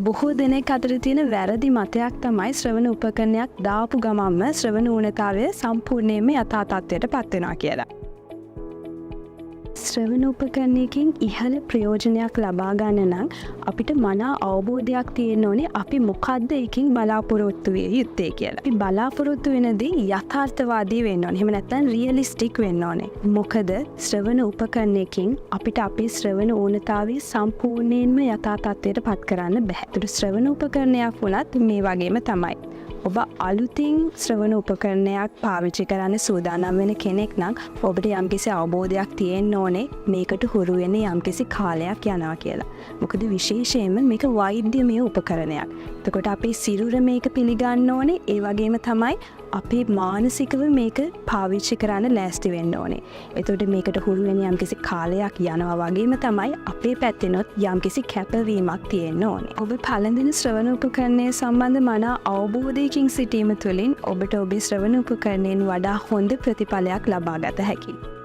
බොහෝ දෙනෙක් අතර තියෙන වැරදි මතයක් තමයි ශ්‍රවණ උපකරණයක් දාපු ගමන්ම ශ්‍රවණ ඌනතාවය සම්පූර්ණයෙන්ම යථා තත්ත්වයට පත් වෙනවා කියලා. ශ්‍රවණ උපකරණයකින් ඉහළ ප්‍රයෝජනයක් ලබා ගන්න නම් අපිට මනා අවබෝධයක් තියෙන්න ඕනේ අපි මොකද්ද එකකින් බලාපොරොත්තු විය යුත්තේ කියලා. අපි බලාපොරොත්තු වෙන දේ යථාර්ථවාදී වෙන්න ඕනේ. එහෙම නැත්නම් රියලිස්ටික් වෙන්න ඕනේ. මොකද ශ්‍රවණ උපකරණයකින් අපිට අපේ ශ්‍රවණ ඌනතාවය සම්පූර්ණයෙන්ම යථා තත්ත්වයට පත් කරන්න බෑ. ඒතර ශ්‍රවණ උපකරණයක් වුණත් මේ වගේම තමයි. ඔබ අලුතින් ශ්‍රවණ උපකරණයක් පාවිච්චි කරන්න සූදානම් වෙන කෙනෙක් නම් ඔබට යම්කිසි අවබෝධයක් තියෙන්න ඕනේ මේකට හුරු වෙන යම්කිසි කාලයක් යනවා කියලා. මොකද විශේෂයෙන්ම මේක වෛද්‍යමය උපකරණයක්. එතකොට අපේ සිරුර මේක පිළිගන්න ඕනේ. ඒ වගේම තමයි අපේ මානසිකව මේක පාවිච්චි කරන්න ලෑස්ති වෙන්න ඕනේ. එතකොට මේකට හුරු වෙන යම්කිසි කාලයක් යනවා වගේම තමයි අපේ පැත්තෙනොත් යම්කිසි කැපවීමක් තියෙන්න ඕනේ. ඔබ පළඳින ශ්‍රවණ උපකරණය සම්බන්ධ මනා අවබෝධයකින් සිටීම තුළින් ඔබට ඔබේ ශ්‍රවණ උපකරණයෙන් වඩා හොඳ ප්‍රතිඵලයක් ලබා ගත හැකියි.